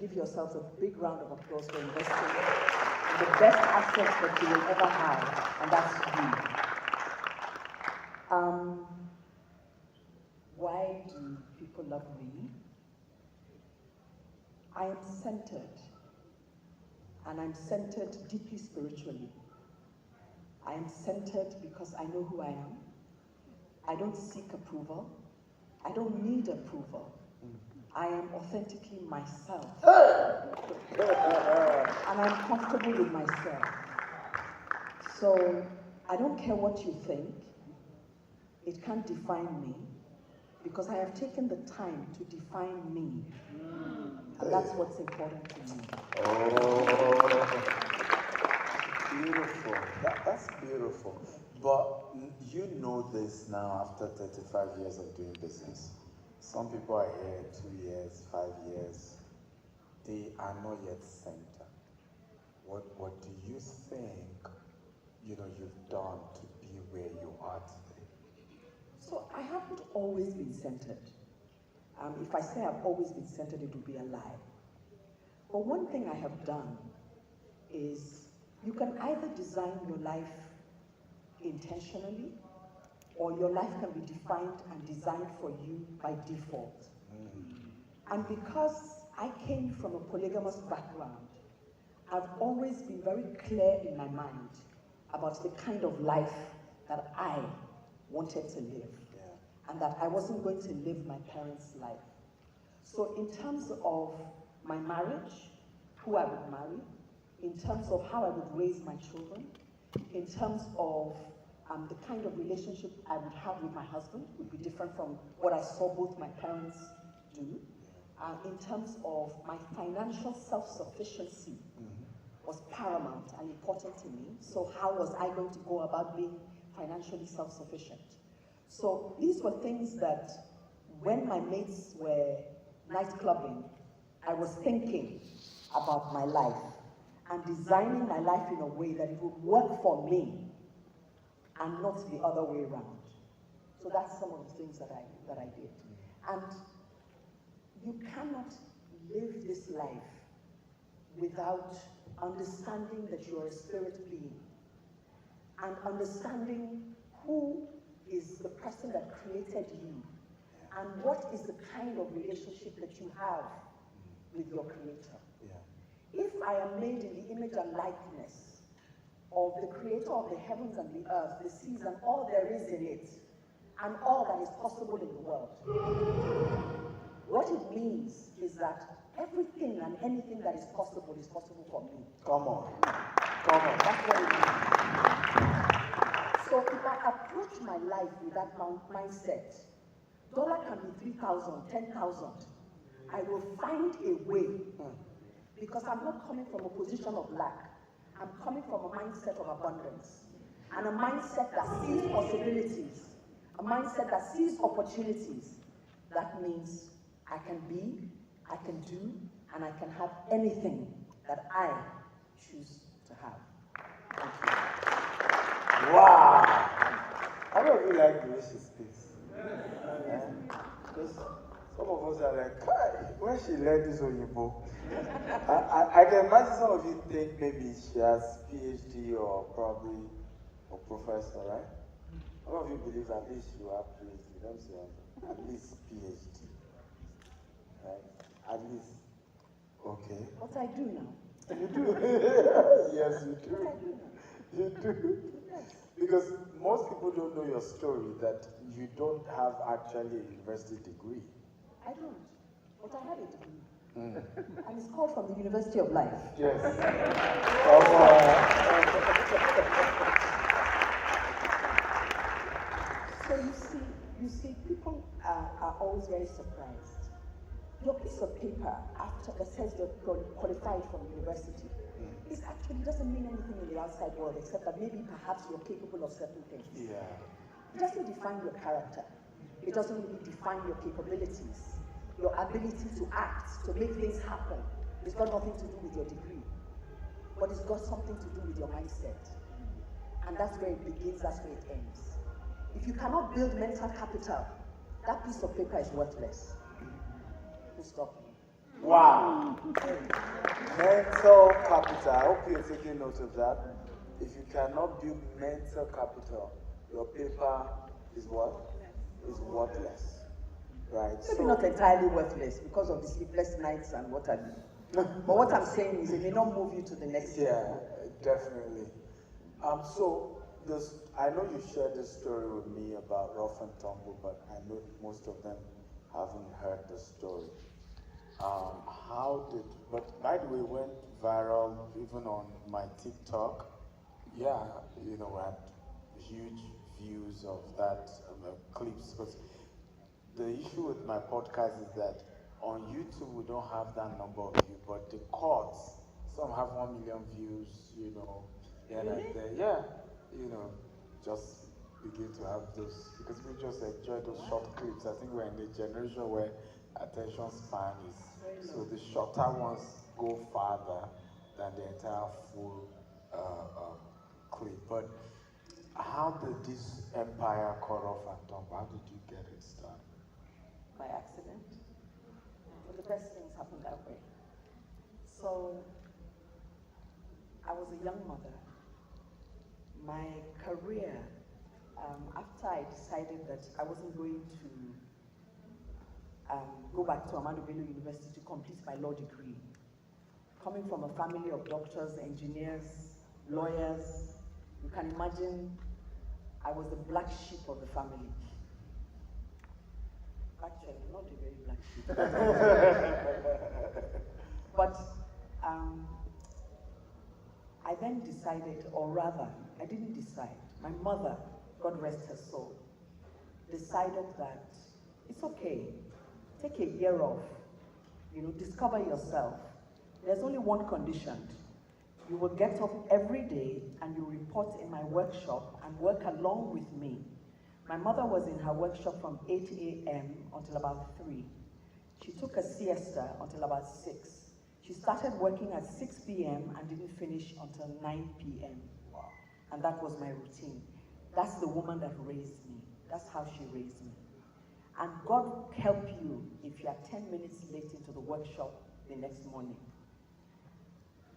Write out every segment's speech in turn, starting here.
give yourselves a big round of applause for investing in the best assets that you will ever have, and that's you. Why do people love me? I am centered, and I'm centered deeply spiritually. I am centered because I know who I am. I don't seek approval. I don't need approval. I am authentically myself. And I'm comfortable with myself. So I don't care what you think. It can't define me because I have taken the time to define me. And that's what's important to me. Oh, beautiful. That's beautiful. But you know this now after 35 years of doing business. Some people are here 2 years, 5 years. They are not yet centered. What do you think, you've done to be where you are today? So I haven't always been centered. If I say I've always been centered, it would be a lie. But one thing I have done is you can either design your life intentionally, or your life can be defined and designed for you by default. And because I came from a polygamous background, I've always been very clear in my mind about the kind of life that I wanted to live, and that I wasn't going to live my parents' life. So in terms of my marriage, who I would marry, in terms of how I would raise my children, in terms of the kind of relationship I would have with my husband would be different from what I saw both my parents do. In terms of my financial self-sufficiency was paramount and important to me. So how was I going to go about being financially self-sufficient? So these were things that when my mates were nightclubbing, I was thinking about my life and designing my life in a way that it would work for me and not the other way around. So that's some of the things that I did. And you cannot live this life without understanding that you're a spirit being and understanding who is the person that created you and what is the kind of relationship that you have with your creator. If I am made in the image and likeness of the creator of the heavens and the earth, the seas, and all there is in it, and all that is possible in the world, what it means is that everything and anything that is possible for me. Come on. That's what it means. So if I approach my life with that mindset, dollar can be 3,000, 10,000. I will find a way, because I'm not coming from a position of lack. I'm coming from a mindset of abundance, and a mindset that sees possibilities, a mindset that sees opportunities. That means I can be, I can do, and I can have anything that I choose to have. Thank you. Wow! How do you like the way she speaks? Some of us are like, "Kai, when she learned this Oyibo?" I can imagine some of you think maybe she has PhD or probably a professor, right? Some of you believe at least you have PhD. Don't say at least PhD. Right? At least. Okay. What I do now. You do? Yes, you do. What I do now. You do? Yes. Because most people don't know your story, that you don't have actually a university degree. I don't, but I have a degree. And it's called from the University of Life. Yes. So you see, people are always very surprised. Your piece of paper that says you're qualified from university is actually doesn't mean anything in the outside world except that maybe perhaps you're capable of certain things. Yeah. It doesn't define your character. It doesn't really define your capabilities, your ability to act, to make things happen. It's got nothing to do with your degree, but it's got something to do with your mindset. And that's where it begins, that's where it ends. If you cannot build mental capital, that piece of paper is worthless. Full stop. Wow. Mental capital. I hope you're taking note of that. If you cannot build mental capital, your paper is what? Is worthless. Right? Maybe not entirely worthless because of the sleepless nights and what have you. But what I'm saying is it may not move you to the next level. Definitely. So this, I know you shared this story with me about rough and tumble, but I know most of them haven't heard the story. But by the way, it went viral even on my TikTok. Yeah, we had huge views of that clips. Because the issue with my podcast is that on YouTube we don't have that number of views, but the courts, some have 1 million views, yeah, really? Just begin to have those, because we just enjoy those short clips. I think we're in a generation where attention span is, so the shorter ones go farther than the entire full clip. But how did this empire cut off and tumble? How did you get it started? By accident. But the best things happen that way. So, I was a young mother. My career, after I decided that I wasn't going to go back to Ahmadu Bello University to complete my law degree, coming from a family of doctors, engineers, lawyers, you can imagine I was the black sheep of the family. Actually, not a very black sheep. But I then decided, or rather, I didn't decide. My mother, God rest her soul, decided that it's okay. Take a year off, discover yourself. There's only one condition. You will get up every day and you report in my workshop and work along with me. My mother was in her workshop from 8 a.m. until about 3. She took a siesta until about 6. She started working at 6 p.m. and didn't finish until 9 p.m. Wow. And that was my routine. That's the woman that raised me. That's how she raised me. And God help you if you are 10 minutes late into the workshop the next morning.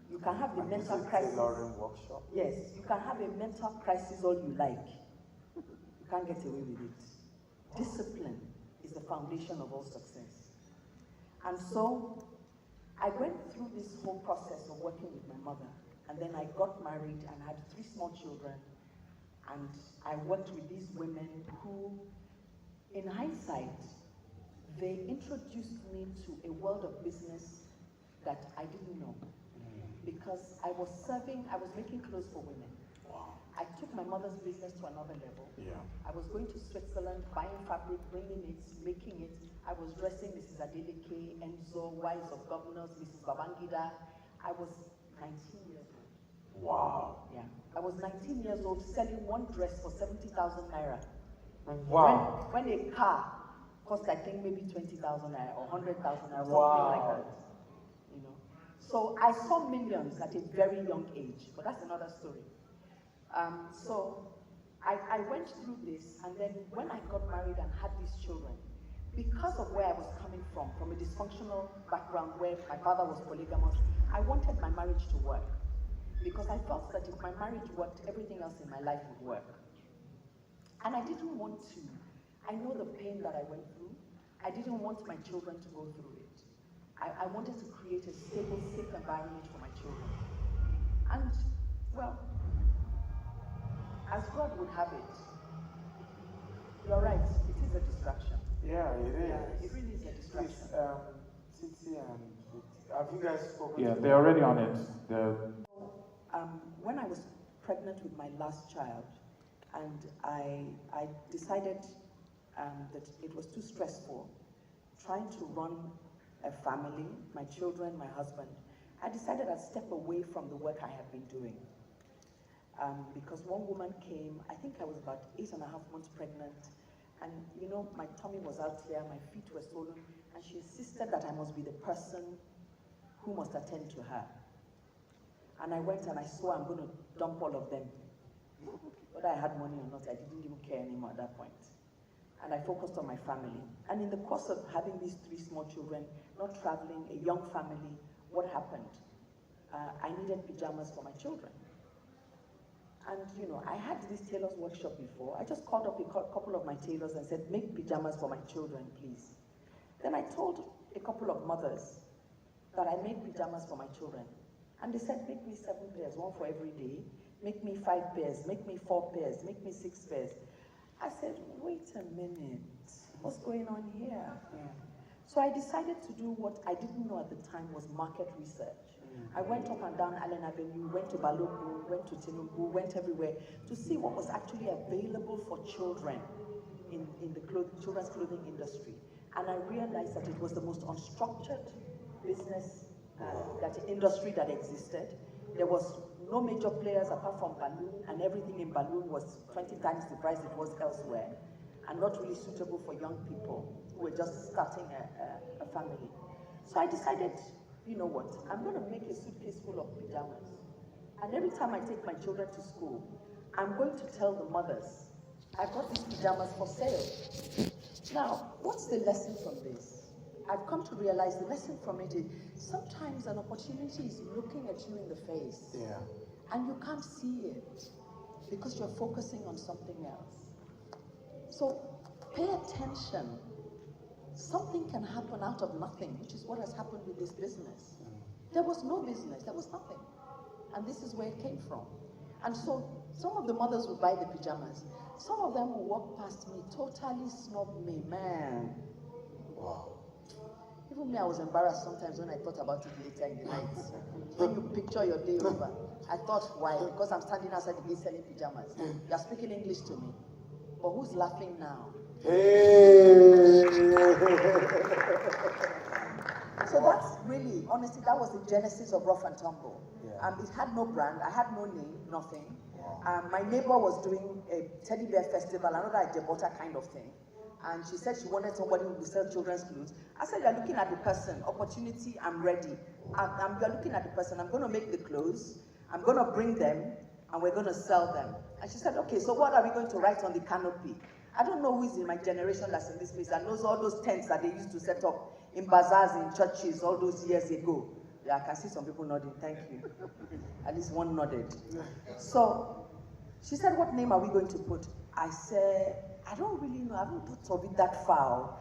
You can have the mental crisis. Workshop? Yes, you can have a mental crisis all you like. You can't get away with it. Discipline is the foundation of all success. And so, I went through this whole process of working with my mother, and then I got married and had 3 small children, and I worked with these women who, in hindsight, they introduced me to a world of business that I didn't know. Because I was making clothes for women. Wow. I took my mother's business to another level. Yeah. I was going to Switzerland, buying fabric, bringing it, making it. I was dressing Mrs. Adenike, Enzo, wives of governors, Mrs. Babangida. I was 19 years old. Wow. Yeah. I was 19 years old selling one dress for 70,000 naira. Wow. When a car cost, I think, maybe 20,000 naira or 100,000 naira, something like that. So I saw millions at a very young age, but that's another story. So I went through this, and then when I got married and had these children, because of where I was coming from a dysfunctional background where my father was polygamous, I wanted my marriage to work. Because I felt that if my marriage worked, everything else in my life would work. And I didn't want to. I know the pain that I went through. I didn't want my children to go through it. I wanted to create a stable, safe environment for my children. And, well, as God would have it, you're right, it is a distraction. Yeah, it is. Yeah, it really is a distraction. Please, Titi and have you guys spoken? Yeah, they're already on it. When I was pregnant with my last child, and I decided that it was too stressful trying to run a family, my children, my husband, I decided I'd step away from the work I had been doing. Because one woman came, I think I was about 8.5 months pregnant, and my tummy was out here, my feet were swollen, and she insisted that I must be the person who must attend to her. And I went and I swore I'm going to dump all of them. Whether I had money or not, I didn't even care anymore at that point. and I focused on my family. And in the course of having these 3 small children, not traveling, a young family, what happened? I needed pajamas for my children. And you know, I had this tailor's workshop before. I just called up a couple of my tailors and said, make pajamas for my children, please. Then I told a couple of mothers that I make pajamas for my children. And they said, make me 7 pairs, 1 for every day. Make me 5 pairs, make me 4 pairs, make me 6 pairs. I said, wait a minute, what's going on here? So I decided to do what I didn't know at the time was market research. I went up and down Allen Avenue, went to Balogun, went to Tinubu, went everywhere to see what was actually available for children in the children's clothing industry. And I realized that it was the most unstructured business, industry that existed. There was no major players apart from Balloon, and everything in Balloon was 20 times the price it was elsewhere, and not really suitable for young people who were just starting a family. So I decided, you know what, I'm going to make a suitcase full of pajamas. And every time I take my children to school, I'm going to tell the mothers, I've got these pajamas for sale. Now, what's the lesson from this? I've come to realize the lesson from it is sometimes an opportunity is looking at you in the face. Yeah. And you can't see it because you're focusing on something else. So pay attention. Something can happen out of nothing, which is what has happened with this business. There was no business, there was nothing. And this is where it came from. And so some of the mothers would buy the pajamas. Some of them will walk past me, totally snub me, man. Wow. Even me, I was embarrassed sometimes when I thought about it later in the night. When you picture your day over, I thought, why? Because I'm standing outside the gate selling pajamas. You're speaking English to me. But who's laughing now? Hey! So that's really, honestly, that was the genesis of Rough and Tumble. Yeah. It had no brand, I had no name, nothing. My neighbor was doing a teddy bear festival, another Jebota kind of thing. And she said she wanted somebody who would sell children's clothes. I said, you're looking at the person, opportunity, I'm ready. You're looking at the person, I'm going to make the clothes, I'm going to bring them, and we're going to sell them. And she said, okay, so what are we going to write on the canopy? I don't know who is in my generation that's in this place that knows all those tents that they used to set up in bazaars, in churches, all those years ago. Yeah, I can see some people nodding, thank you. At least one nodded. So she said, what name are we going to put? I said, I don't really know, I haven't thought of it that far.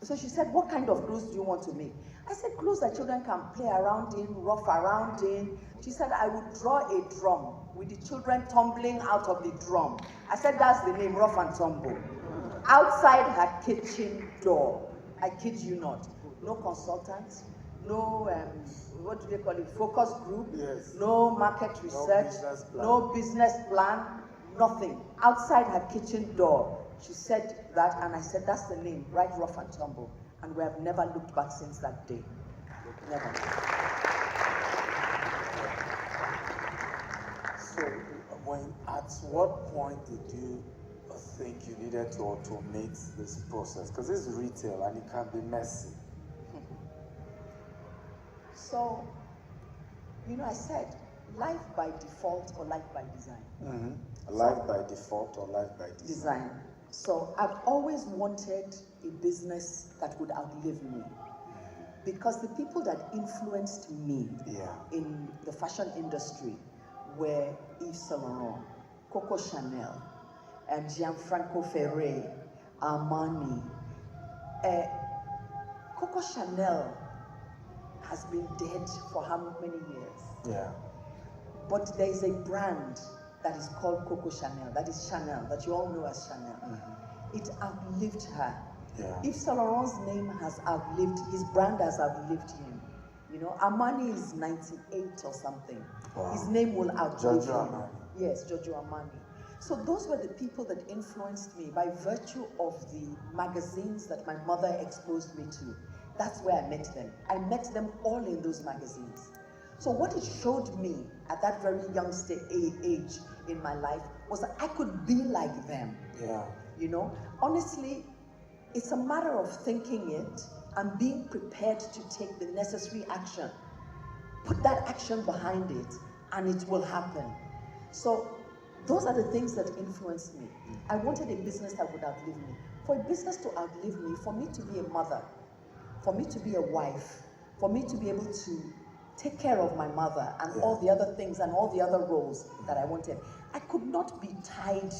So she said, what kind of clothes do you want to make? I said, clothes that children can play around in, rough around in. She said, I would draw a drum with the children tumbling out of the drum. I said, that's the name, Rough and Tumble. Outside her kitchen door, I kid you not, no consultants, no, what do they call it, focus group, yes. No market research, no business plan, nothing. Outside her kitchen door, she said that, and I said, that's the name, right, Rough and Tumble. And we have never looked back since that day. Never. So, at what point did you think you needed to automate this process? Because this is retail and it can be messy. So, you know, I said, life by default or life by design. Mm-hmm. Life by default or life by design. So I've always wanted a business that would outlive me. Because the people that influenced me in the fashion industry were Yves Saint Laurent, Coco Chanel, Gianfranco Ferré, Armani. Coco Chanel has been dead for how many years? Yeah. But there is a brand that is called Coco Chanel, that is Chanel, that you all know as Chanel. Mm-hmm. It outlived her. Yeah. Yves Saint Laurent's name has outlived, his brand has outlived him. You know, Armani is 98 or something. Wow. His name will outlive him. Armani. Yes, Giorgio Armani. So those were the people that influenced me by virtue of the magazines that my mother exposed me to. That's where I met them. I met them all in those magazines. So what it showed me at that very young age in my life was that I could be like them. Yeah. You know, honestly, it's a matter of thinking it and being prepared to take the necessary action. Put that action behind it and it will happen. So those are the things that influenced me. I wanted a business that would outlive me. for a business to outlive me, for me to be a mother, for me to be a wife, for me to be able to take care of my mother and all the other things and all the other roles that I wanted, I could not be tied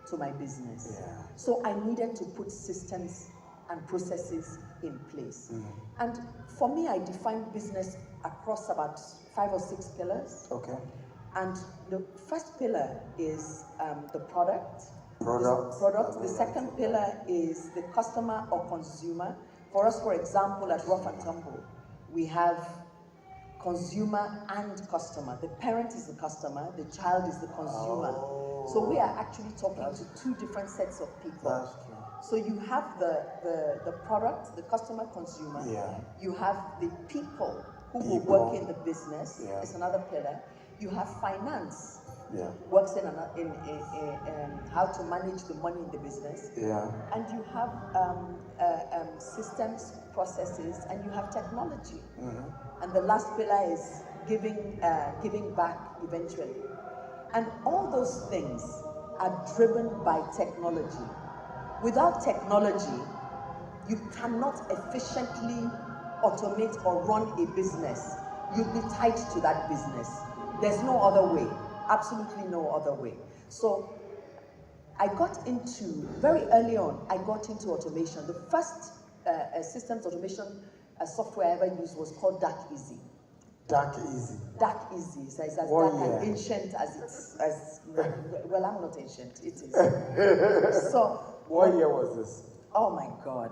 to my business. So I needed to put systems and processes in place. And for me, I define business across about 5 or 6 pillars. Okay. And the first pillar is the product. Product. The second pillar is the customer or consumer. For us, for example, at Rough and Tumble, we have consumer and customer. The parent is the customer, the child is the consumer. So we are actually talking to 2 different sets of people. That's true. So you have the product, the customer, consumer. You have the people who will work in the business. It's another pillar. You have finance. Works in how to manage the money in the business. And you have systems, processes, and you have technology. And the last pillar is giving back eventually. And all those things are driven by technology. Without technology, you cannot efficiently automate or run a business. You'll be tied to that business. There's no other way. Absolutely no other way. So I got into, very early on, I got into automation. The first systems automation software I ever used was called Dark Easy. Dark Easy. Dark Easy. It's as dark and ancient as well, I'm not ancient, it is. So what year was this? Oh my God,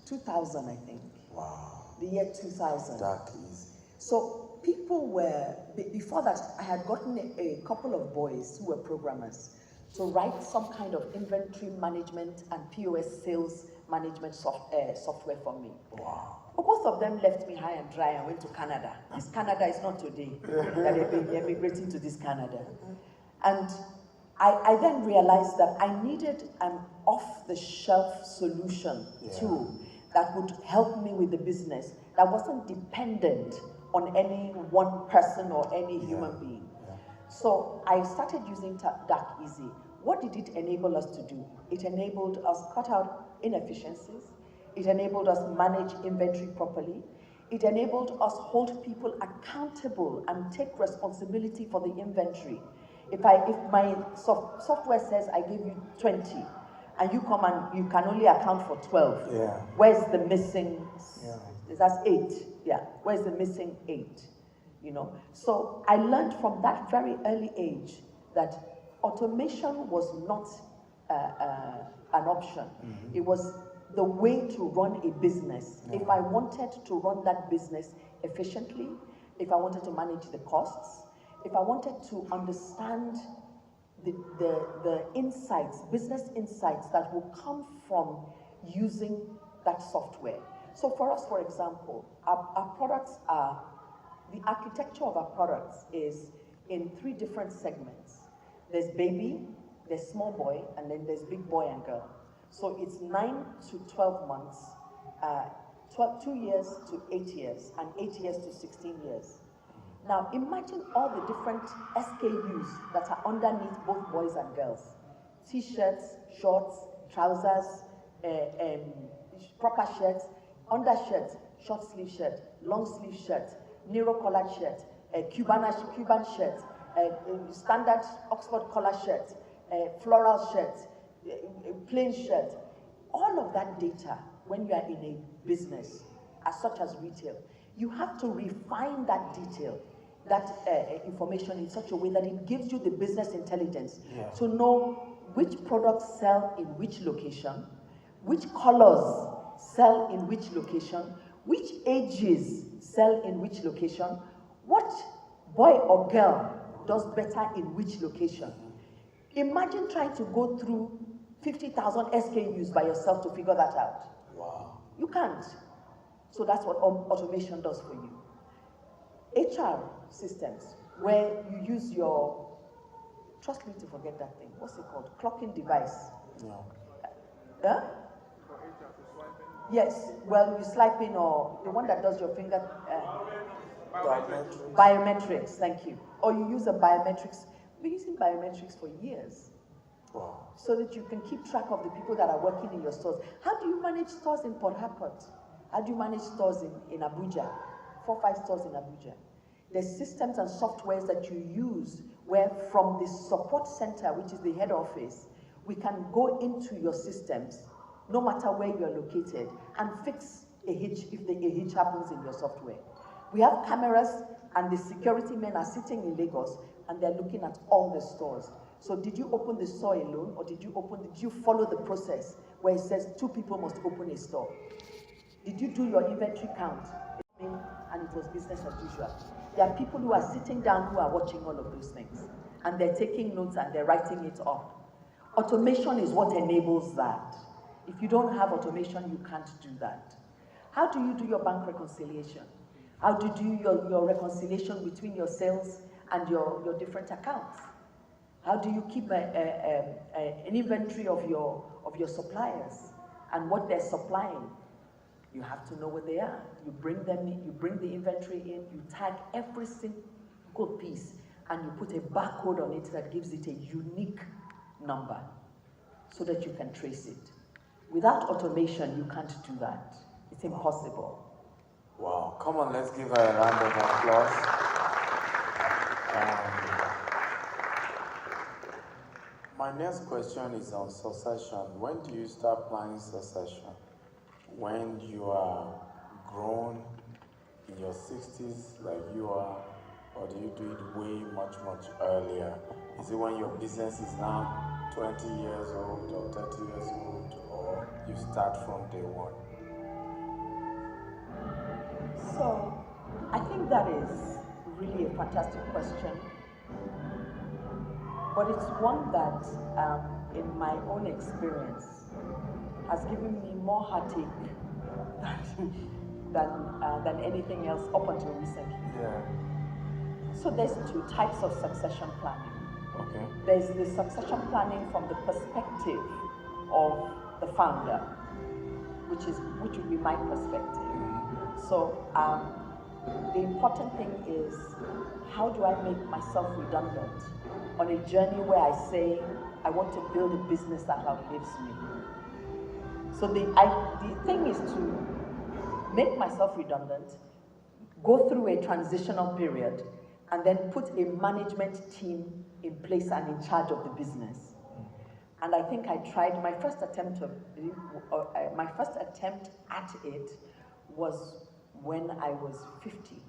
2000, I think. Wow. The year 2000. Dark Easy. So people were, before that, I had gotten a couple of boys who were programmers to write some kind of inventory management and POS sales management software for me. Wow. But both of them left me high and dry and went to Canada. This Canada is not today that they've been emigrating to this Canada. And I then realized that I needed an off-the-shelf solution tool that would help me with the business that wasn't dependent on any one person or any human being. So I started using Dark Easy. What did it enable us to do? It enabled us cut out inefficiencies. It enabled us manage inventory properly. It enabled us hold people accountable and take responsibility for the inventory. If my software says I give you 20, and you come and you can only account for 12, where's the missing? That's 8. Where's the missing 8? You know. So I learned from that very early age that automation was not an option. It was the way to run a business. If I wanted to run that business efficiently, if I wanted to manage the costs, if I wanted to understand the insights, business insights that will come from using that software. So for us, for example, our products are, the architecture of our products is in 3 different segments. There's baby, there's small boy, and then there's big boy and girl. So it's 9 to 12 months, 2 years to 8 years, and 8 years to 16 years. Now imagine all the different SKUs that are underneath both boys and girls. T-shirts, shorts, trousers, proper shirts, undershirts, short sleeve shirt, long sleeve shirt, narrow collared shirt, Cuban shirt, standard Oxford collar shirt, floral shirt, plain shirt. All of that data, when you are in a business, as such as retail, you have to refine that detail, that information in such a way that it gives you the business intelligence to know which products sell in which location, which colors sell in which location, which ages sell in which location, what boy or girl does better in which location. Imagine trying to go through 50,000 SKUs by yourself to figure that out. Wow. You can't. So that's what automation does for you. HR systems, where you use your, trust me to forget that thing, what's it called? Clocking device. Huh? Yes, well, you swipe in, or the one that does your finger. Biometrics, thank you. Or you use a biometrics. We've been using biometrics for years. Wow. So that you can keep track of the people that are working in your stores. How do you manage stores in Port Harcourt? How do you manage stores in Abuja? 4 or 5 stores in Abuja. There's systems and softwares that you use where from the support center, which is the head office, we can go into your systems, no matter where you're located, and fix a hitch if a hitch happens in your software. We have cameras, and the security men are sitting in Lagos, and they're looking at all the stores. So did you open the store alone, or did you follow the process where it says 2 people must open a store? Did you do your inventory count? And it was business as usual. There are people who are sitting down who are watching all of those things, and they're taking notes and they're writing it up. Automation is what enables that. If you don't have automation, you can't do that. How do you do your bank reconciliation? How do you do your reconciliation between your sales and your different accounts? How do you keep an inventory of your suppliers and what they're supplying? You have to know where they are. You bring them in, you bring the inventory in, you tag every single piece, and you put a barcode on it that gives it a unique number so that you can trace it. Without automation, you can't do that. It's impossible. Wow. Come on, let's give her a round of applause. My next question is on succession. When do you start planning succession? When you are grown in your 60s like you are, or do you do it way much earlier? Is it when your business is now 20 years old or 30 years old, or you start from day one? So, I think that is really a fantastic question, but it's one that, in my own experience, has given me more heartache than anything else up until recently. Yeah. So there's 2 types of succession planning. Okay. There's the succession planning from the perspective of the founder, which would be my perspective. So the important thing is, how do I make myself redundant on a journey where I say I want to build a business that outlives me? So the thing is to make myself redundant, go through a transitional period, and then put a management team in place and in charge of the business. And I think I tried my first attempt at it was when I was 50,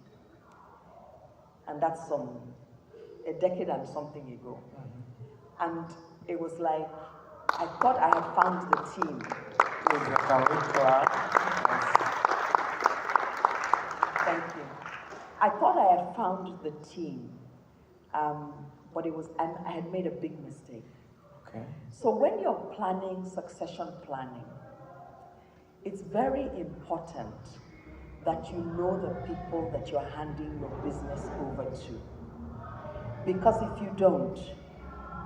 and that's a decade and something ago. And it was like I thought I had found the team. Thank you. I thought I had found the team, but I had made a big mistake. Okay. So when you're planning succession planning, it's very important that you know the people that you're handing your business over to. Because if you don't,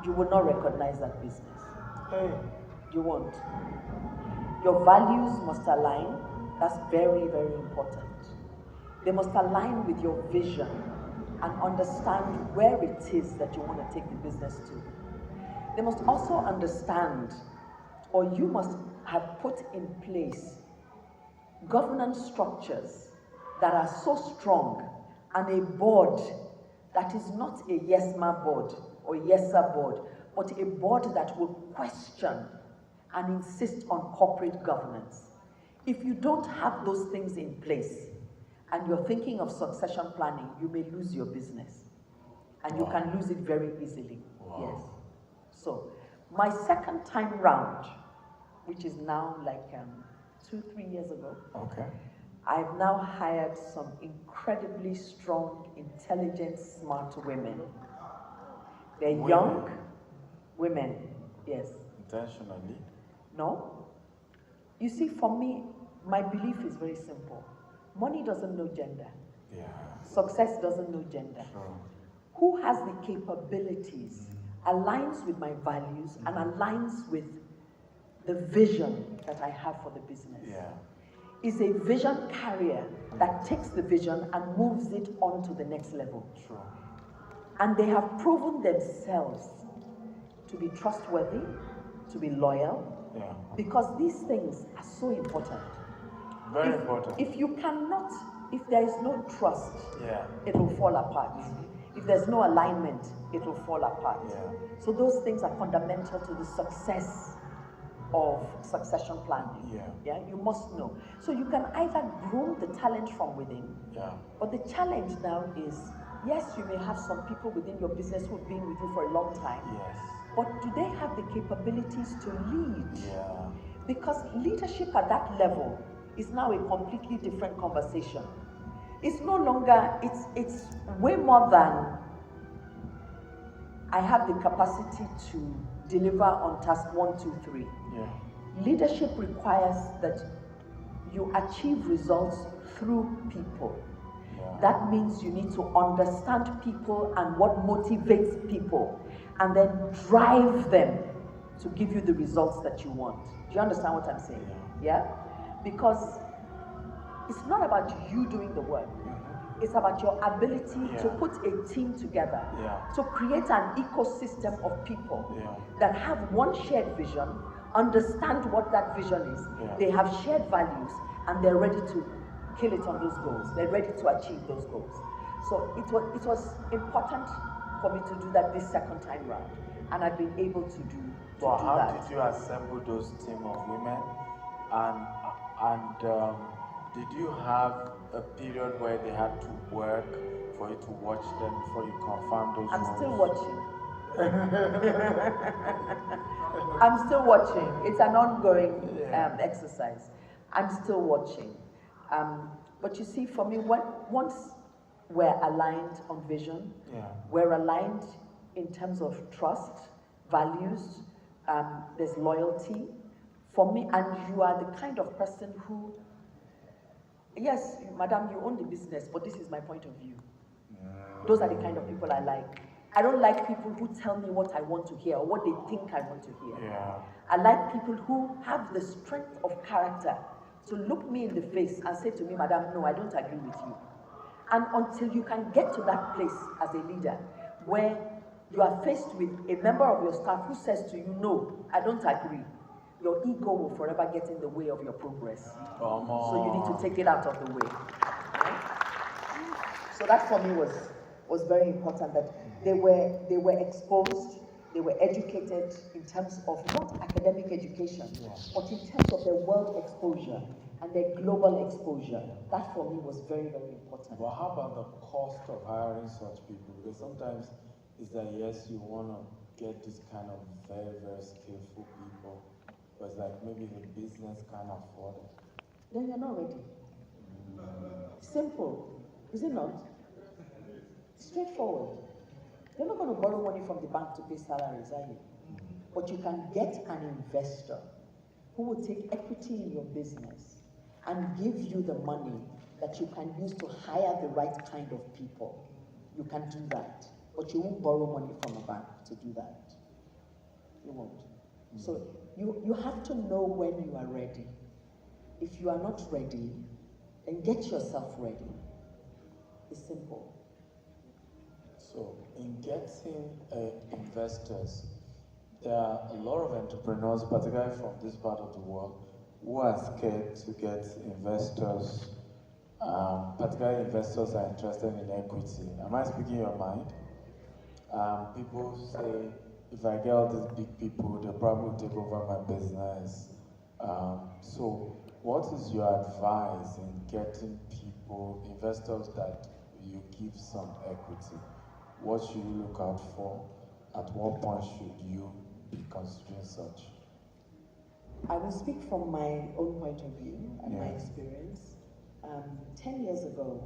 you will not recognize that business. Hey. You won't. Your values must align. That's very, very important. They must align with your vision and understand where it is that you want to take the business to. They must also understand, or you must have put in place, governance structures that are so strong, and a board that is not a yes-ma board or yes-sir board, but a board that will question and insist on corporate governance. If you don't have those things in place and you're thinking of succession planning, you may lose your business, and you can lose it very easily. Yes. So my second time round, which is now like 2-3 years ago, Okay. I've now hired some incredibly strong, intelligent, smart women. They're young women, yes. Intentionally? No. You see, for me, my belief is very simple. Money doesn't know gender. Yeah. Success doesn't know gender. True. Who has the capabilities, aligns with my values, and aligns with the vision that I have for the business. Yeah. Is a vision carrier that takes the vision and moves it on to the next level. True. And they have proven themselves to be trustworthy, to be loyal, because these things are so important. Very important. If there is no trust, it will fall apart. If there's no alignment, it will fall apart. So those things are fundamental to the success of succession planning. You must know. So you can either groom the talent from within, but the challenge now is, yes, you may have some people within your business who've been with you for a long time, but do they have the capabilities to lead? Because leadership at that level is now a completely different conversation. It's no longer, it's way more than I have the capacity to deliver on task 1, 2, 3. Leadership requires that you achieve results through people. That means you need to understand people and what motivates people, and then drive them to give you the results that you want. Do you understand what I'm saying? Because it's not about you doing the work. It's about your ability to put a team together, to create an ecosystem of people that have one shared vision, understand what that vision is, they have shared values, and they're ready to kill it on those goals. They're ready to achieve those goals. So it was important for me to do that this second time round, and I've been able to do But how that. did you assemble those team of women? And did you have a period where they had to work for you to watch them before you confirm those I'm roles? still watching. I'm still watching. It's an ongoing exercise. I'm still watching. But you see, for me, once we're aligned on vision, we're aligned in terms of trust, values, there's loyalty. For me, and you are the kind of person who, yes, madam, you own the business, but this is my point of view. Those are the kind of people I like. I don't like people who tell me what I want to hear or what they think I want to hear. I like people who have the strength of character to look me in the face and say to me, madam, no, I don't agree with you. And until you can get to that place as a leader where you are faced with a member of your staff who says to you, no, I don't agree, your ego will forever get in the way of your progress. So you need to take it out of the way. So that for me was very important, that they were exposed, they were educated in terms of not academic education, but in terms of their world exposure and their global exposure. That for me was very, very important. Well, how about the cost of hiring such people? Because sometimes it's that, yes, you want to get this kind of very, very skillful people, but it's like maybe the business can't afford it. Then you're not ready. Simple, is it not? Straightforward. You're not going to borrow money from the bank to pay salaries, are you? But you can get an investor who will take equity in your business and give you the money that you can use to hire the right kind of people. You can do that, but you won't borrow money from a bank to do that. You won't. So you have to know when you are ready. If you are not ready, then get yourself ready. It's simple. So in getting investors, there are a lot of entrepreneurs, particularly from this part of the world, who are scared to get investors, particularly investors are interested in equity. Am I speaking your mind? People say, if I get all these big people, they'll probably take over my business. So what is your advice in getting people, investors that you give some equity? What should you look out for? At what point should you be considering such? I will speak from my own point of view and my experience. 10 years ago,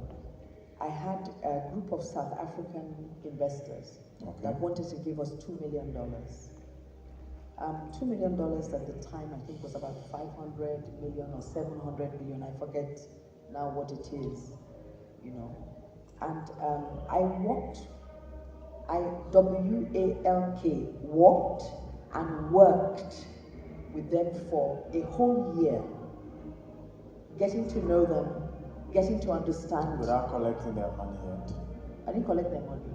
I had a group of South African investors that wanted to give us $2 million. $2 million at the time, I think, was about 500 million or 700 million. I forget now what it is, you know. And I walked and worked with them for a whole year, getting to know them, getting to understand. Without collecting their money yet? I didn't collect their money.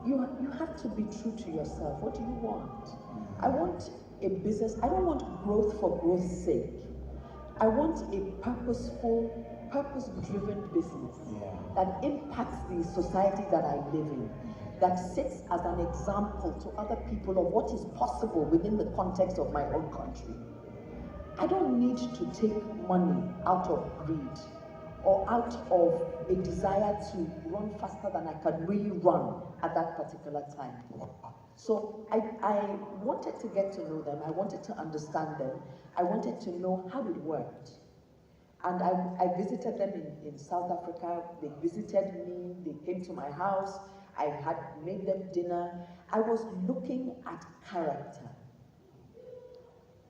you have to be true to yourself. What do you want? I want a business. I don't want growth for growth's sake. I want a purposeful, purpose-driven business that impacts the society that I live in, that sits as an example to other people of what is possible within the context of my own country. I don't need to take money out of greed or out of a desire to run faster than I can really run at that particular time. So I wanted to get to know them, I wanted to understand them, I wanted to know how it worked. And I visited them in South Africa, they visited me, they came to my house, I had made them dinner. I was looking at character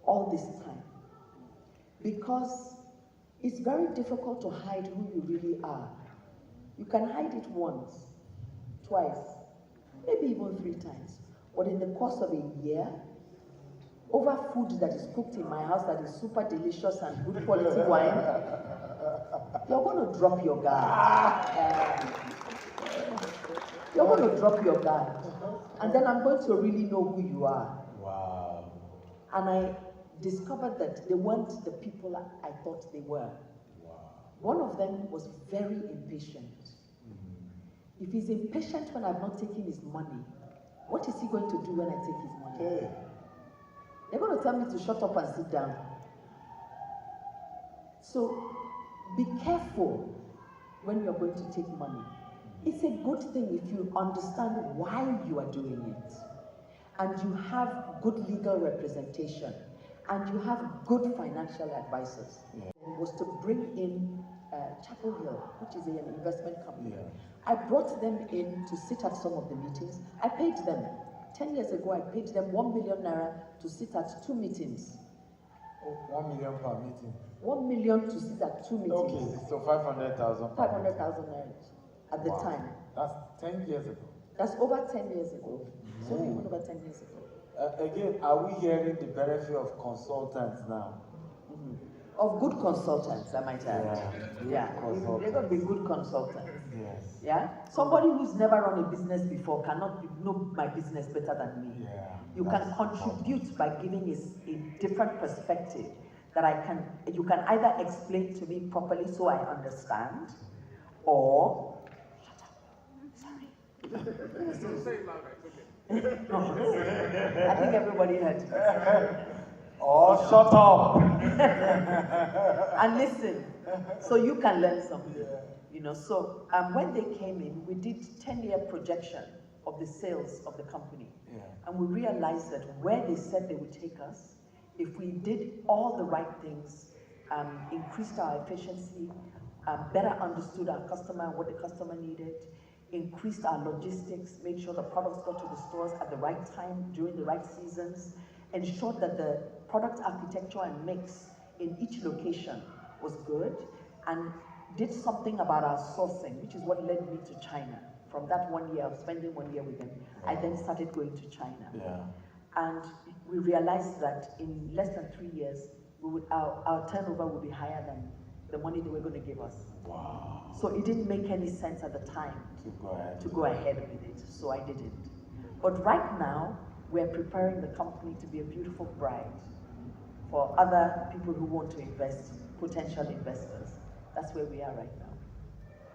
all this time. Because it's very difficult to hide who you really are. You can hide it once, twice, maybe even 3 times. But in the course of a year, over food that is cooked in my house that is super delicious and good quality wine, you're going to drop your guard. You're going to drop your guard. And then I'm going to really know who you are. Wow. And I discovered that they weren't the people I thought they were. Wow. One of them was very impatient. If he's impatient when I've not taken his money, what is he going to do when I take his money? Hey. They're going to tell me to shut up and sit down. So be careful when you're going to take money. It's a good thing if you understand why you are doing it, and you have good legal representation, and you have good financial advisors. It was to bring in Chapel Hill, which is an investment company. I brought them in to sit at some of the meetings. I paid them. 10 years ago, I paid them 1 million naira to sit at 2 meetings. Oh, 1 million per meeting. 1 million to sit at 2 meetings. Okay, so 500,000. 500,000 naira at the time. That's 10 years ago. That's over 10 years ago. So even over 10 years ago. Again, are we hearing the benefit of consultants now? Of good consultants, I might add. Yeah, they're going to be good consultants. Yes. Yeah? Somebody who's never run a business before cannot know my business better than me. Yeah, you can contribute by giving a different perspective that you can either explain to me properly so I understand, or shut up. Sorry. I think everybody heard. Oh, shut up! And listen, so you can learn something. You know, so when they came in, we did 10-year projection of the sales of the company. And we realized that where they said they would take us, if we did all the right things, increased our efficiency, better understood our customer and what the customer needed, increased our logistics, made sure the products got to the stores at the right time during the right seasons, ensured that the product architecture and mix in each location was good, and did something about our sourcing, which is what led me to China. From that 1 year of spending 1 year with them, I then started going to China. And we realized that in less than 3 years, our turnover would be higher than the money they were going to give us. Wow. So it didn't make any sense at the time to go ahead with it, so I didn't. But right now, we're preparing the company to be a beautiful bride for other people who want to invest, potential investors. That's where we are right now.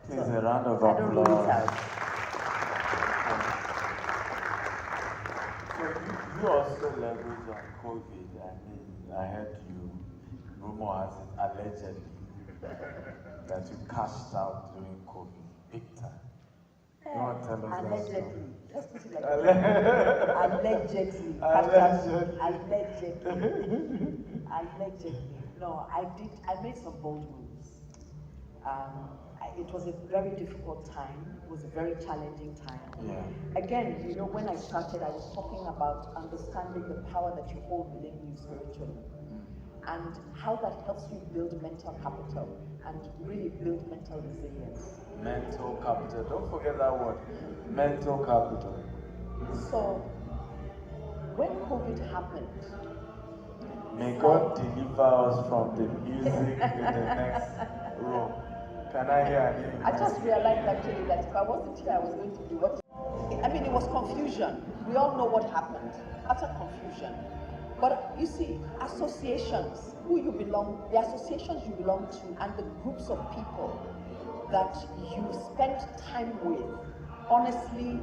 Please, a round of applause. I don't rule it out. So you also leverage on COVID. I mean, I heard you, rumor has it allegedly, that you cashed out during COVID, big time. You want to tell us allegedly. Let's put it like that. Allegedly. Allegedly. No, I made some bold moves. It was a very difficult time. It was a very challenging time. Again, you know, when I started, I was talking about understanding the power that you hold within you spiritually, and how that helps you build mental capital and really build mental resilience. Mental capital. Don't forget that word. Mental capital. So, when COVID happened, may God deliver us from the music in the next room. Can I hear an amen? I just realized actually that if I wasn't here, I was going to do what? I mean, it was confusion. We all know what happened. Utter confusion. But you see, associations, who you belong, the associations you belong to, and the groups of people that you spend time with, honestly,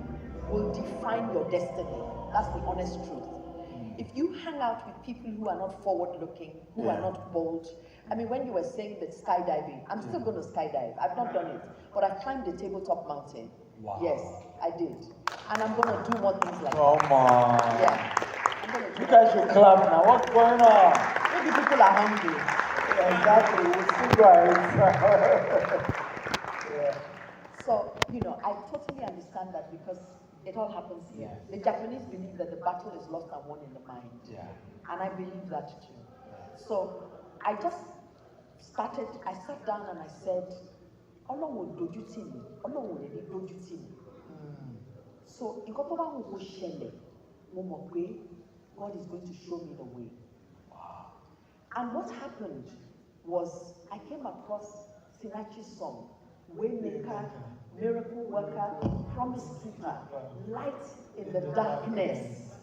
will define your destiny. That's the honest truth. If you hang out with people who are not forward-looking, who are not bold, I mean, when you were saying that skydiving, I'm still going to skydive. I've not done it, but I climbed the tabletop mountain. Wow. Yes, I did. And I'm going to do more things like that. Come on. Yeah. You guys should clap now. What's going on? Maybe people are hungry. Exactly. We'll see guys. Yeah. So, you know, I totally understand that because it all happens here. The Japanese believe that the battle is lost and won in the mind. Yeah. And I believe that too. So I just I sat down and I said, Ọlọ́run ò dojú tì mí, Ọlọ́run ò lè ní dojú tì mí. So nǹkan tó bá wù kó ṣẹlẹ̀, mo mọ̀ pé God is going to show me the way. Wow. And what happened was I came across Sinachi's song, Waymaker, Miracle Worker, Promise Keeper, Light in the Darkness.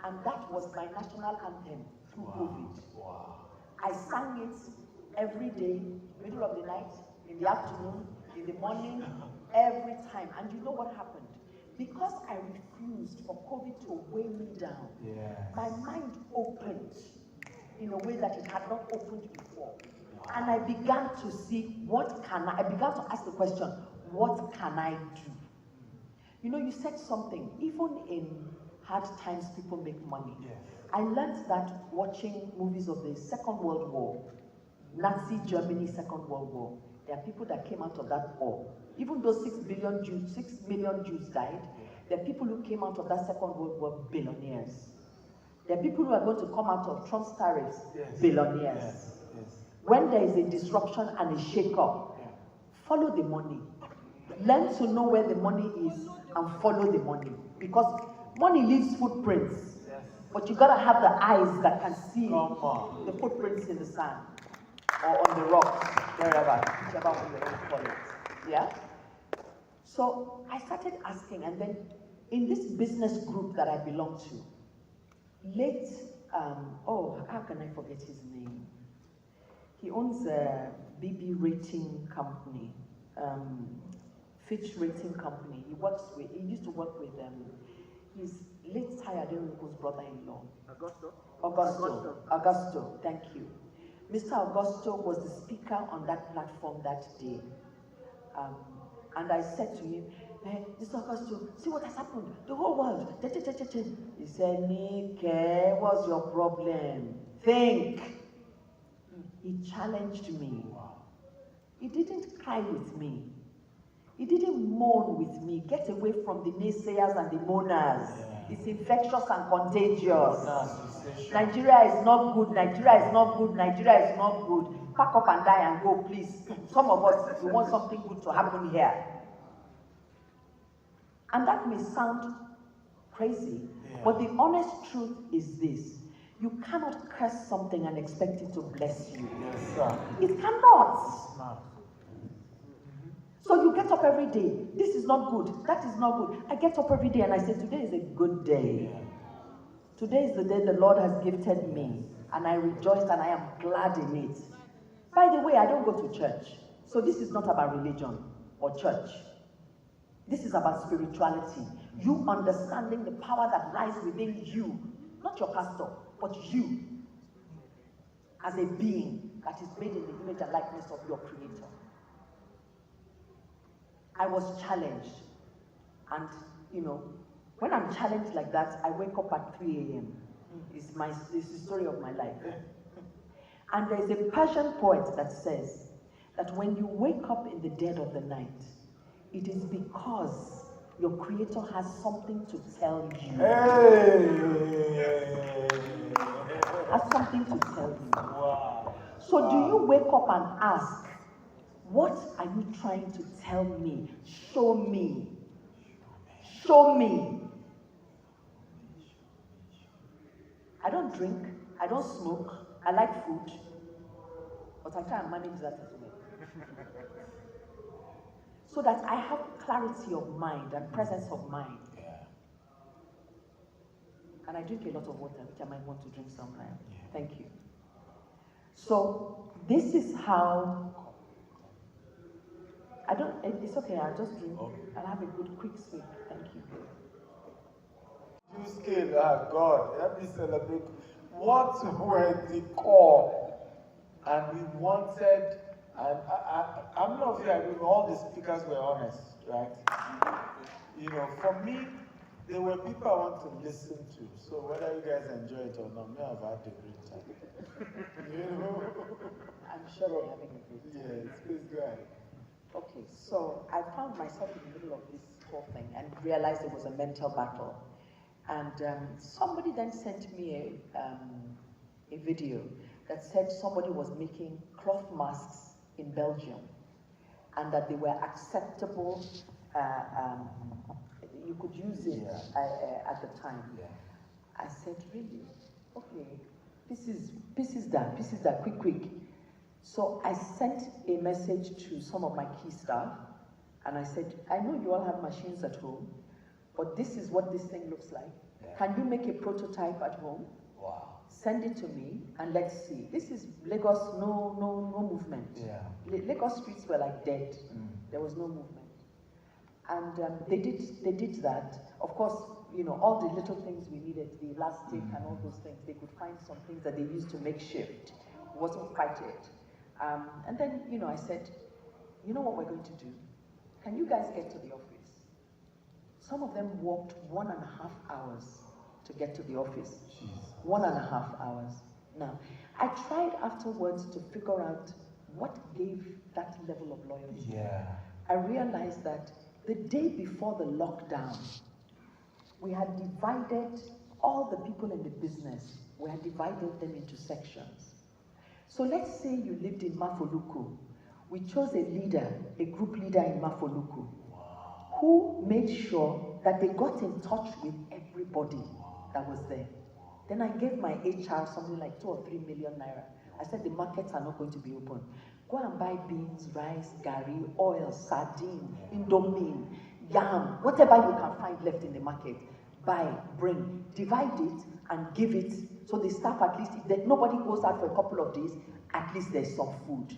And that was my national anthem through COVID. Wow. I sang it every day, middle of the night, in the afternoon, in the morning, every time. And you know what happened? Because I refused for COVID to weigh me down, my mind opened in a way that it had not opened before. Wow. And I began to see I began to ask the question, what can I do? You know, you said something, even in hard times, people make money. Yes. I learned that watching movies of the Second World War, Nazi Germany, Second World War. There are people that came out of that war. Even though 6 million Jews died, there are people who came out of that Second World War billionaires. There are people who are going to come out of Trump's tariffs billionaires. Yes. Yes. When there is a disruption and a shake-up, follow the money. Learn to know where the money is and follow the money. Because money leaves footprints. Yes. But you gotta have the eyes that can see the footprints in the sand or on the rocks, wherever, whichever one you want to call it. Yeah? So I started asking, and then in this business group that I belong to, how can I forget his name? He owns a BB rating company, Fitch rating company. He used to work with his late Adenike's brother-in-law. Augusto, thank you. Mr. Augusto was the speaker on that platform that day. And I said to him, hey, Mr. Augusto, see what has happened? The whole world. He said, Nike, what's your problem? Think. He challenged me. He didn't cry with me. He didn't moan with me. Get away from the naysayers and the moaners. It's infectious and contagious. Nigeria is not good. Nigeria is not good. Nigeria is not good. Pack up and die and go, please. Some of us, we want something good to happen here. And that may sound crazy, but the honest truth is this. You cannot curse something and expect it to bless you. Yes, sir. It cannot. So you get up every day. This is not good. That is not good. I get up every day and I say, today is a good day. Today is the day the Lord has gifted me. And I rejoice and I am glad in it. By the way, I don't go to church. So this is not about religion or church. This is about spirituality. You understanding the power that lies within you. Not your pastor, but you. As a being that is made in the image and likeness of your Creator. I was challenged. And, you know, when I'm challenged like that, I wake up at 3 a.m. It's the story of my life. And there's a Persian poet that says that when you wake up in the dead of the night, it is because your Creator has something to tell you. Has something to tell you. Wow. So do you wake up and ask, what are you trying to tell me? Show me. Show me. I don't drink. I don't smoke. I like food. But I try and manage that as well. so that I have clarity of mind and presence of mind. Yeah. And I drink a lot of water, which I might want to drink sometime. Yeah. Thank you. So this is how, it's okay, I'll just drink. Okay. I'll have a good quick sleep. Thank you. You scale, God, help me celebrate. What were the core? And we wanted, and I'm not sure all the speakers were honest, right? You know, for me, there were people I want to listen to. So whether you guys enjoy it or not, me, I've had a great time. You know? I'm sure they're having a great time. Yes, please go ahead. Okay, so I found myself in the middle of this whole thing and realized it was a mental battle. And somebody then sent me a video that said somebody was making cloth masks in Belgium and that they were acceptable, you could use it at the time. Yeah. I said, really? Okay, this is that, quick. So I sent a message to some of my key staff and I said, I know you all have machines at home, but this is what this thing looks like. Yeah. Can you make a prototype at home? Wow. Send it to me and let's see. This is Lagos, no movement. Yeah. Lagos streets were like dead. There was no movement. And they did that. Of course, you know, all the little things we needed, the elastic and all those things, they could find some things that they used to make shift. It wasn't quite it. And then, you know, I said, you know what we're going to do? Can you guys get to the office? Some of them walked 1.5 hours to get to the office. Jeez. 1.5 hours. Now, I tried afterwards to figure out what gave that level of loyalty. Yeah. I realized that the day before the lockdown, we had divided all the people in the business. We had divided them into sections. So let's say you lived in Mafoluku. We chose a leader, a group leader in Mafoluku, who made sure that they got in touch with everybody that was there. Then I gave my HR something like 2 or 3 million naira. I said the markets are not going to be open. Go and buy beans, rice, gari, oil, sardine, indomie, yam, whatever you can find left in the market. Buy, bring, divide it and give it so the staff at least, if nobody goes out for a couple of days, at least there's some food.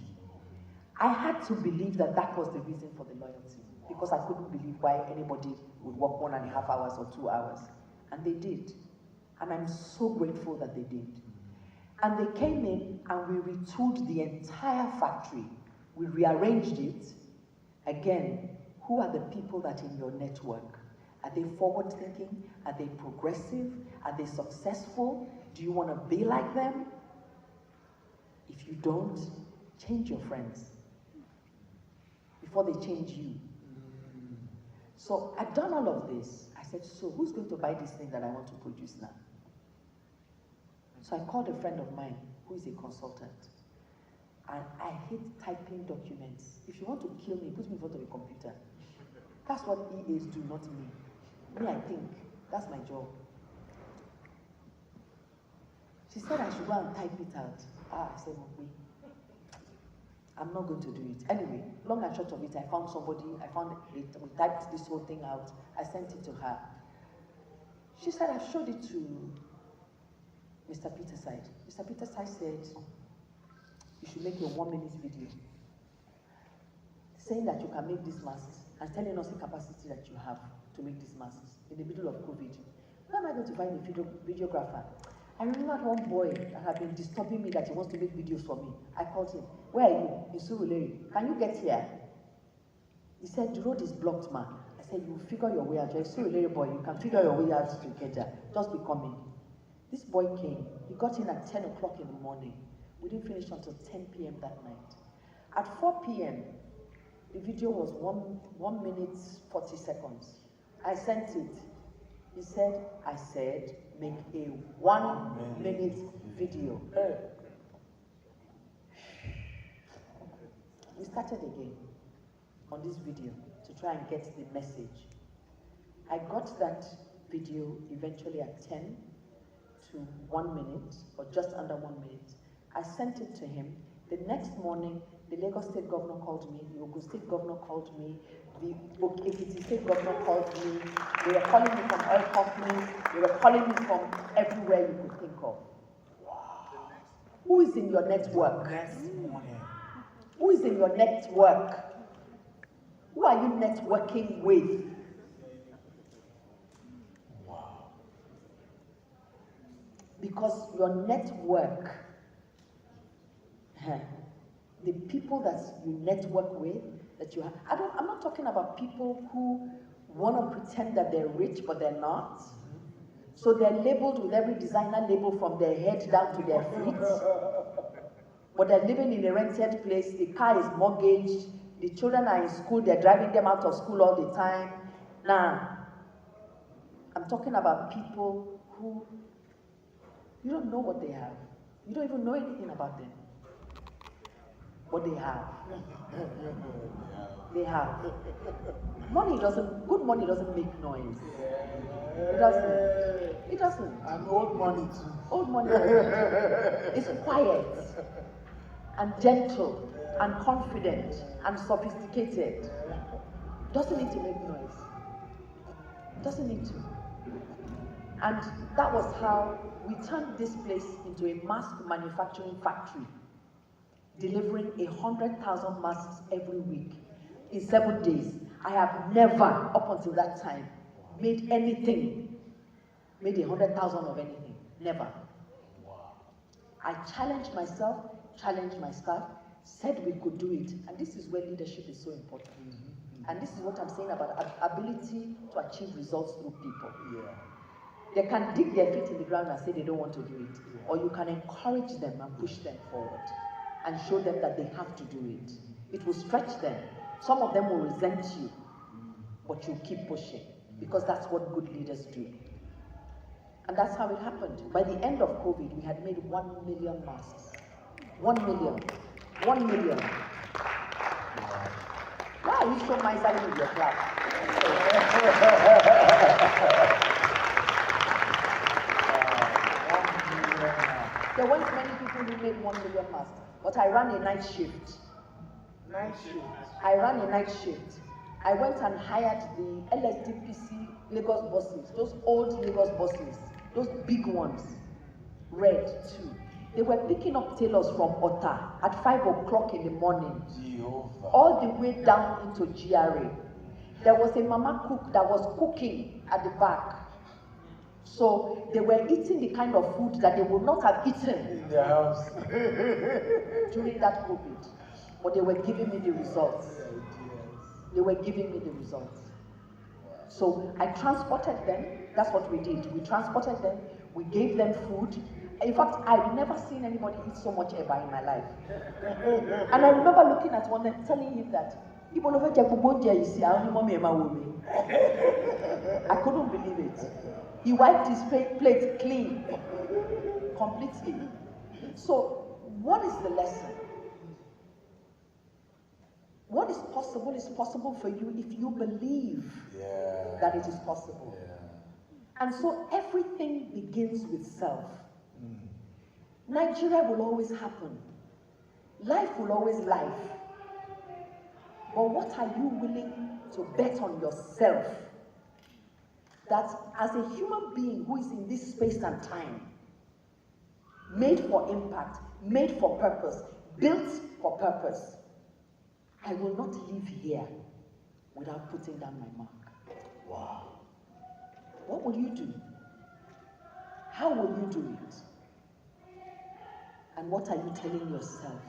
I had to believe that that was the reason for the loyalty because I couldn't believe why anybody would work 1.5 hours or 2 hours. And they did. And I'm so grateful that they did. And they came in and we retooled the entire factory. We rearranged it. Again, who are the people that in your network? Are they forward thinking? Are they progressive? Are they successful? Do you want to be like them? If you don't, change your friends before they change you. So I've done all of this. I said, so who's going to buy this thing that I want to produce now? So I called a friend of mine who is a consultant. And I hate typing documents. If you want to kill me, put me in front of a computer. That's what EAs do, not me. Me, I think. That's my job. She said I should go and type it out. I said, okay. I'm not going to do it. Anyway, long and short of it, I found somebody, we typed this whole thing out. I sent it to her. She said, I showed it to Mr. Peterside. Mr. Peterside said, you should make a 1-minute video saying that you can make these masks and telling us the capacity that you have to make these masks in the middle of COVID. Where am I going to find a videographer? I remember one boy that had been disturbing me that he wants to make videos for me. I called him. Where are you? In Surulere. Can you get here? He said, the road is blocked, ma. I said, you figure your way out. You're a Surulere boy. You can figure your way out to get there. Just be coming. This boy came. He got in at 10 o'clock in the morning. We didn't finish until 10 p.m. that night. At 4 p.m., the video was 1 minute, 40 seconds. I sent it. He said, I said, make a 1 minute video. We started again on this video to try and get the message. I got that video eventually at 10 to 1 minute, or just under 1 minute. I sent it to him. The next morning, the Lagos State Governor called me, the Ogun State Governor called me, the Ekiti State Governor called me, they were calling me from oil companies, they were calling me from everywhere you could think of. Who is in your network? Who is in your network? Who are you networking with? Wow. Because your network, the people that you network with, that you have, I'm not talking about people who want to pretend that they're rich, but they're not. So they're labeled with every designer label from their head down to their feet. But they're living in a rented place, the car is mortgaged, the children are in school, they're driving them out of school all the time. Now, I'm talking about people who, you don't know what they have. You don't even know anything about them. What they have. They have. Good money doesn't make noise. It doesn't. It doesn't. And old money too. Old money doesn't. It's quiet and gentle and confident and sophisticated. Doesn't need to make noise. Doesn't need to. And that was how we turned this place into a mask manufacturing factory, delivering 100,000 masks every week in 7 days. I have never, up until that time, made 100,000 of anything. Never. Wow. I challenged myself, challenged my staff, said we could do it. And this is where leadership is so important. And this is what I'm saying about ability to achieve results through people. Yeah. They can dig their feet in the ground and say they don't want to do it. Or you can encourage them and push them forward and show them that they have to do it. It will stretch them. Some of them will resent you, but you keep pushing because that's what good leaders do. And that's how it happened. By the end of COVID, we had made 1 million masks. 1 million. 1 million. Why are you so miserly with your class? There weren't many people who made 1 million masks, but I ran a night shift. Night shift. I ran a night shift. I went and hired the LSDPC Lagos buses, those old Lagos buses, those big ones, red too. They were picking up tailors from Ota at 5 o'clock in the morning, Jehovah. all the way down into GRA. There was a mama cook that was cooking at the back. So they were eating the kind of food that they would not have eaten In their house. during that COVID. But they were giving me the results. They were giving me the results. So I transported them. That's what we did. We transported them. We gave them food. In fact, I've never seen anybody eat so much eba in my life. And I remember looking at one and telling him that, I couldn't believe it. He wiped his plate clean, completely. So, what is the lesson? What is possible for you if you believe that it is possible. And so everything begins with self. Nigeria will always happen. Life will always life. But what are you willing to bet on yourself? That as a human being who is in this space and time, made for impact, made for purpose, built for purpose, I will not live here without putting down my mark. Wow. What will you do? How will you do it? And what are you telling yourself?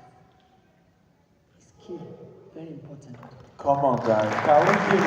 It's key, very important. Come on, guys. Can we give